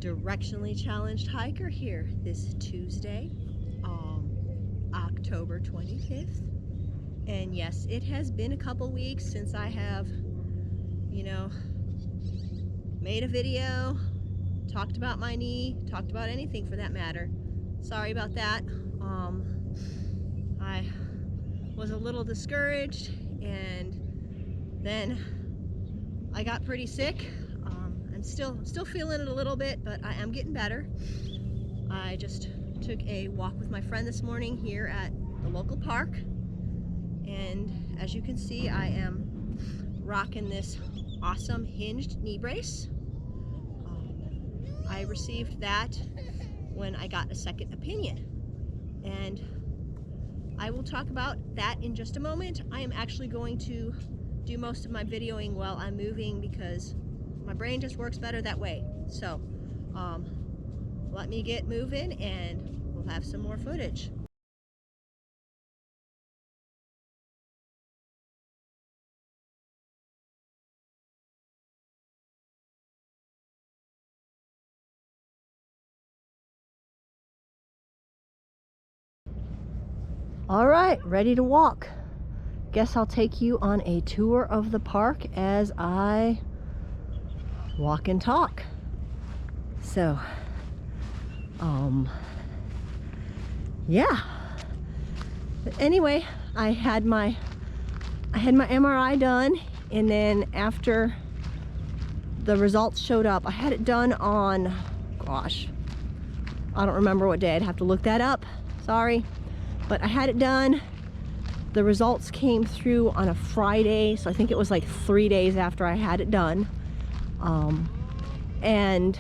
directionally challenged hiker here this Tuesday, October 25th. And yes, it has been a couple weeks since I have, made a video, talked about my knee, talked about anything for that matter. Sorry about that. I was a little discouraged, and then I got pretty sick. I'm still feeling it a little bit, but I am getting better. I just took a walk with my friend this morning here at the local park, and as you can see, I am rocking this awesome hinged knee brace. I received that when I got a second opinion, and I will talk about that in just a moment. I am actually going to do most of my videoing while I'm moving because my brain just works better that way. So let me get moving and we'll have some more footage. All right, ready to walk. Guess I'll take you on a tour of the park as I walk and talk. So, yeah. But anyway, I had my MRI done, and then after the results showed up, I had it done on, gosh, I don't remember what day. I'd have to look that up. Sorry. But I had it done. The results came through on a Friday, so I think it was like 3 days after I had it done. And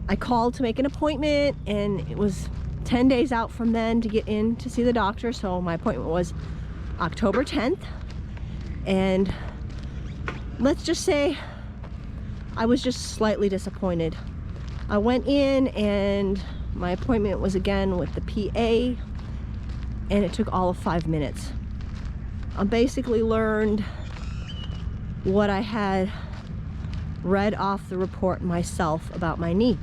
I called to make an appointment, and it was 10 days out from then to get in to see the doctor. So my appointment was October 10th. And let's just say I was just slightly disappointed. I went in and my appointment was again with the PA, and it took all of 5 minutes. I basically learned what I had read off the report myself about my knee.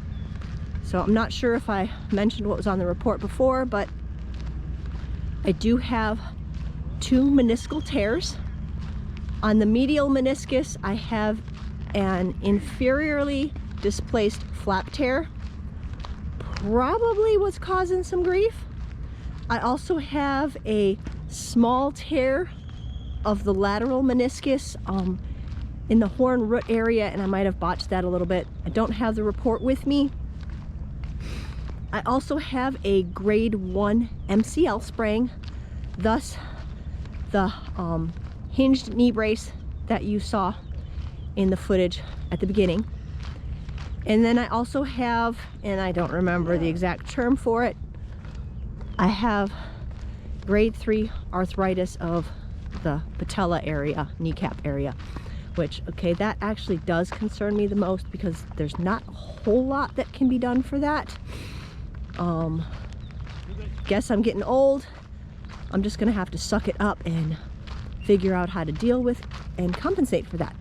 So I'm not sure if I mentioned what was on the report before, but I do have 2 meniscal tears. On the medial meniscus, I have an inferiorly displaced flap tear. Probably what's causing some grief. I also have a small tear of the lateral meniscus in the horn root area, and I might have botched that a little bit. I don't have the report with me. I also have a grade 1 MCL sprain, thus the hinged knee brace that you saw in the footage at the beginning. And then I also have, and I don't remember the exact term for it, I have grade 3 arthritis of the patella area, kneecap area, which, okay, that actually does concern me the most because there's not a whole lot that can be done for that. Guess I'm getting old. I'm just gonna have to suck it up and figure out how to deal with and compensate for that.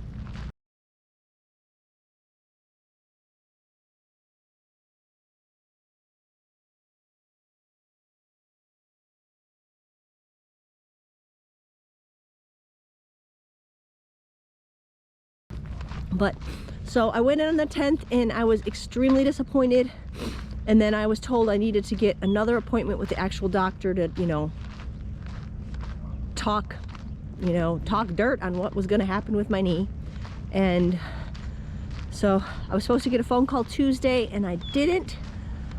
But so I went in on the 10th and I was extremely disappointed, and then I was told I needed to get another appointment with the actual doctor to, talk dirt on what was going to happen with my knee. And so I was supposed to get a phone call Tuesday, and I didn't.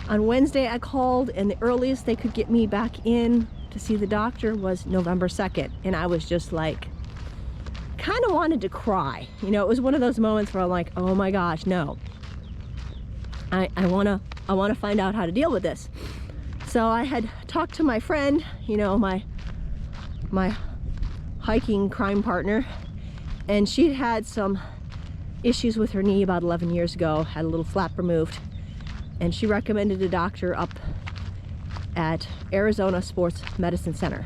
On Wednesday I called, and the earliest they could get me back in to see the doctor was November 2nd, and I was just like, kind of wanted to cry. It was one of those moments where I'm like, oh my gosh, no. I want to find out how to deal with this. So I had talked to my friend, my hiking crime partner, and she'd had some issues with her knee about 11 years ago, had a little flap removed, and she recommended a doctor up at Arizona Sports Medicine Center.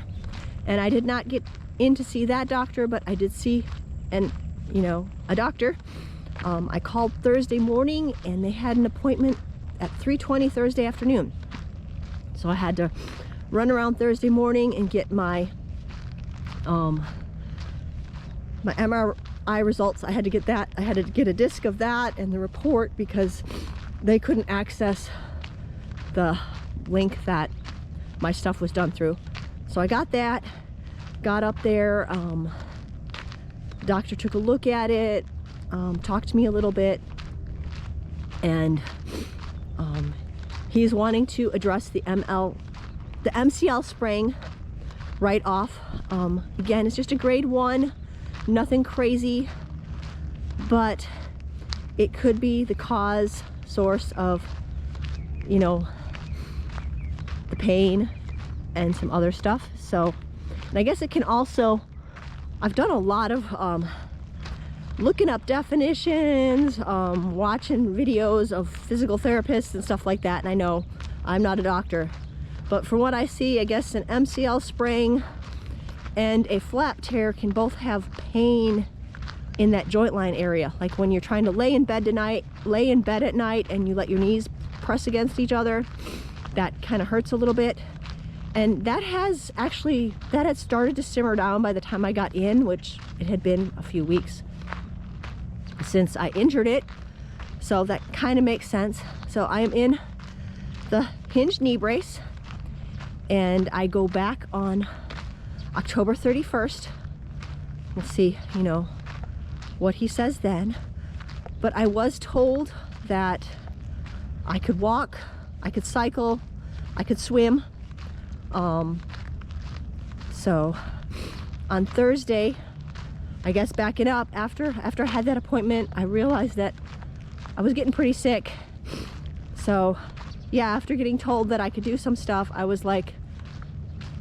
And I did not get in to see that doctor, but I did see a doctor I called Thursday morning and they had an appointment at 3:20 Thursday afternoon. So I had to run around Thursday morning and get my my MRI results. I had to get that. I had to get a disc of that and the report because they couldn't access the link that my stuff was done through. So I got that, got up there, doctor took a look at it, talked to me a little bit, and he's wanting to address the MCL sprain right off. Again, it's just a grade 1, nothing crazy, but it could be the source of, you know, the pain and some other stuff. So, and I guess it can also, I've done a lot of looking up definitions, watching videos of physical therapists and stuff like that, and I know I'm not a doctor, but from what I see, I guess an MCL sprain and a flap tear can both have pain in that joint line area. Like when you're trying to lay in bed at night and you let your knees press against each other, that kind of hurts a little bit. And that had started to simmer down by the time I got in, which it had been a few weeks since I injured it. So that kind of makes sense. So I am in the hinged knee brace and I go back on October 31st. We'll see, you know, what he says then. But I was told that I could walk, I could cycle, I could swim. So on Thursday, I guess backing up, after I had that appointment, I realized that I was getting pretty sick. So yeah, after getting told that I could do some stuff, I was like,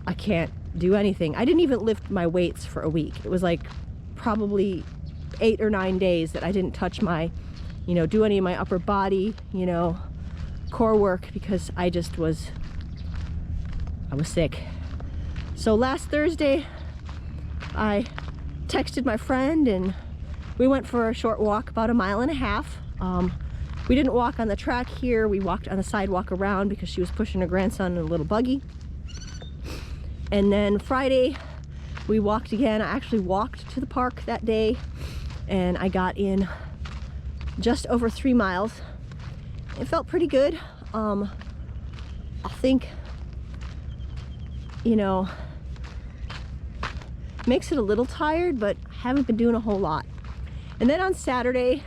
I can't do anything. I didn't even lift my weights for a week. It was like probably 8 or 9 days that I didn't touch my, you know, do any of my upper body, you know, core work, because I was sick. So last Thursday, I texted my friend and we went for a short walk, about 1.5 miles. We didn't walk on the track here. We walked on a sidewalk around because she was pushing her grandson in a little buggy. And then Friday, we walked again. I actually walked to the park that day and I got in just over 3 miles. It felt pretty good. I think, you know, makes it a little tired, but I haven't been doing a whole lot. And then on Saturday,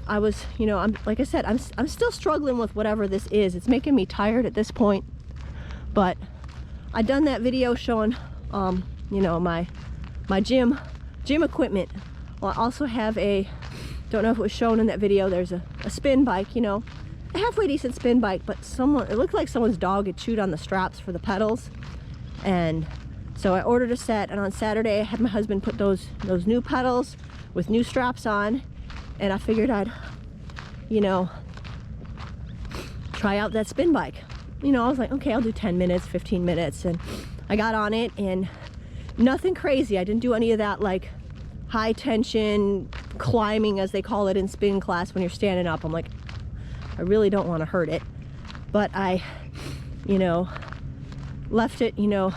I was, you know, like I said, I'm still struggling with whatever this is. It's making me tired at this point. But I done that video showing, you know, my gym equipment. Well, I also have don't know if it was shown in that video, there's a spin bike, you know, a halfway decent spin bike, but it looked like someone's dog had chewed on the straps for the pedals. And so I ordered a set, and on Saturday I had my husband put those new pedals with new straps on, and I figured I'd, you know, try out that spin bike. You know, I was like, okay, I'll do 10 minutes, 15 minutes, and I got on it, and nothing crazy. I didn't do any of that like high tension climbing, as they call it in spin class, when you're standing up. I'm like, I really don't want to hurt it, but I, you know, left it, you know,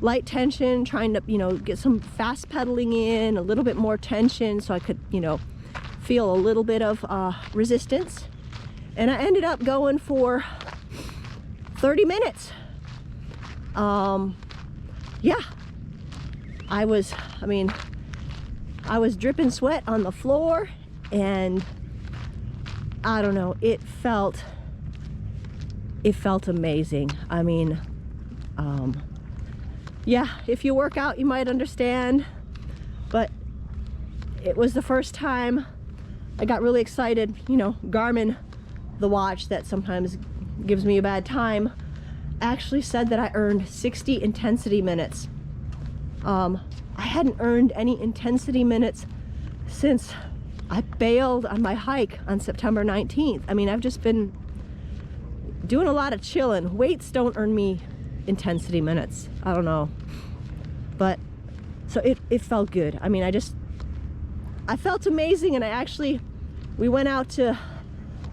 light tension, trying to, you know, get some fast pedaling in, a little bit more tension so I could, you know, feel a little bit of resistance. And I ended up going for 30 minutes. Yeah, I was dripping sweat on the floor, and I don't know, it felt amazing. I mean, yeah, if you work out, you might understand, but it was the first time I got really excited. You know, Garmin, the watch that sometimes gives me a bad time, actually said that I earned 60 intensity minutes. I hadn't earned any intensity minutes since I bailed on my hike on September 19th. I mean, I've just been doing a lot of chilling. Weights don't earn me intensity minutes. I don't know. But, so it felt good. I mean, I felt amazing, and I we went out to a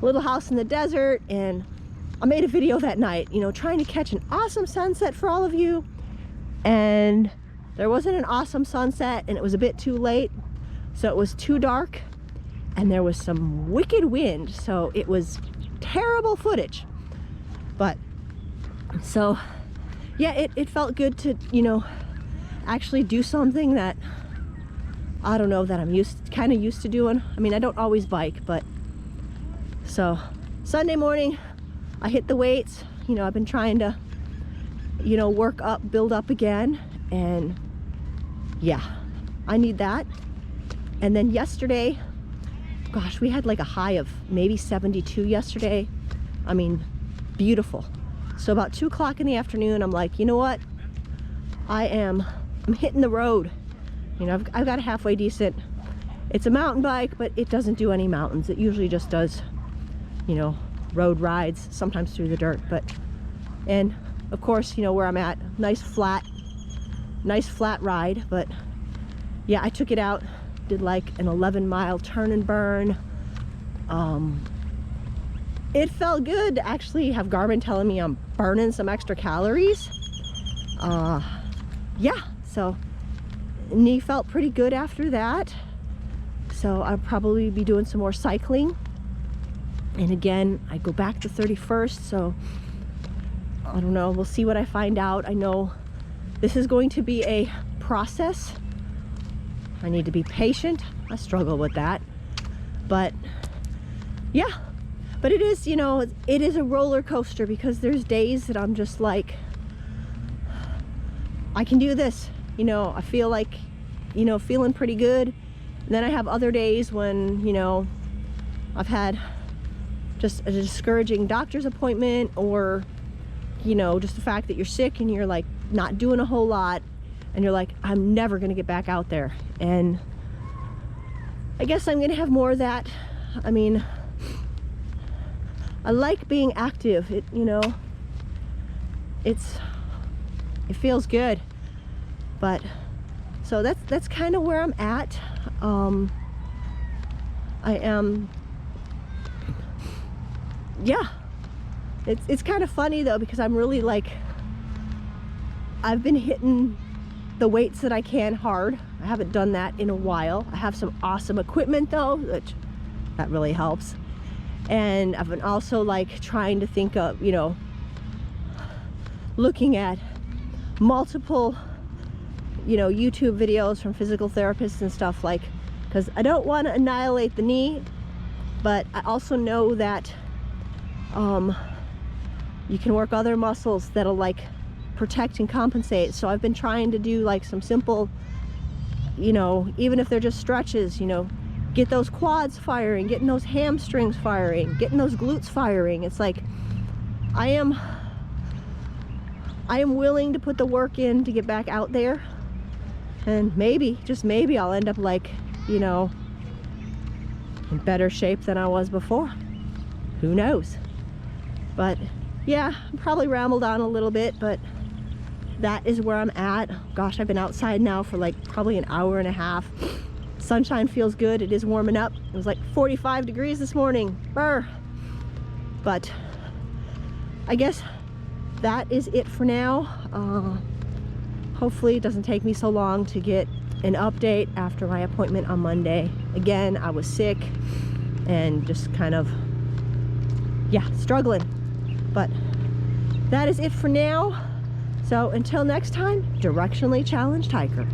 little house in the desert, and I made a video that night, you know, trying to catch an awesome sunset for all of you. And there wasn't an awesome sunset, and it was a bit too late. So it was too dark, and there was some wicked wind. So it was terrible footage. But so yeah, it felt good to, you know, actually do something that I don't know, that I'm kind of used to doing. I mean, I don't always bike, but so Sunday morning I hit the weights. You know, I've been trying to, you know, work up, build up again, and yeah, I need that. And then yesterday, gosh, we had like a high of maybe 72 yesterday. I mean, beautiful. So about 2 o'clock in the afternoon, I'm like, you know what? I'm hitting the road. You know, I've got a halfway decent, it's a mountain bike, but it doesn't do any mountains. It usually just does, you know, road rides, sometimes through the dirt. But, and of course, you know, where I'm at, nice flat ride. But yeah, I took it out, did like an 11-mile turn and burn. It felt good to actually have Garmin telling me I'm burning some extra calories. Yeah, so knee felt pretty good after that. So I'll probably be doing some more cycling. And again, I go back to 31st, so I don't know, we'll see what I find out. I know this is going to be a process. I need to be patient. I struggle with that. But yeah, but it is, you know, it is a roller coaster, because there's days that I'm just like, I can do this. You know, I feel like, you know, feeling pretty good. And then I have other days when, you know, I've had just a discouraging doctor's appointment, or, you know, just the fact that you're sick and you're like not doing a whole lot, and you're like, I'm never gonna get back out there. And I guess I'm gonna have more of that. I mean, I like being active. It, you know, it feels good. But so that's kind of where I'm at. I am, yeah, it's kind of funny though, because I'm really like, I've been hitting the weights that I can hard. I haven't done that in a while. I have some awesome equipment though, which that really helps. And I've been also like trying to think of, you know, looking at multiple, you know, YouTube videos from physical therapists and stuff, like, because I don't want to annihilate the knee, but I also know that you can work other muscles that'll like protect and compensate. So I've been trying to do like some simple, you know, even if they're just stretches, you know, get those quads firing, getting those hamstrings firing, getting those glutes firing. It's like I am willing to put the work in to get back out there. And maybe, just maybe, I'll end up like, you know, in better shape than I was before. Who knows? But yeah, I probably rambled on a little bit, but that is where I'm at. Gosh, I've been outside now for like probably an hour and a half. Sunshine feels good. It is warming up. It was like 45 degrees this morning. Brr. But I guess that is it for now. Hopefully it doesn't take me so long to get an update after my appointment on Monday. Again, I was sick and just kind of, yeah, struggling. But that is it for now. So until next time, directionally challenged hiker.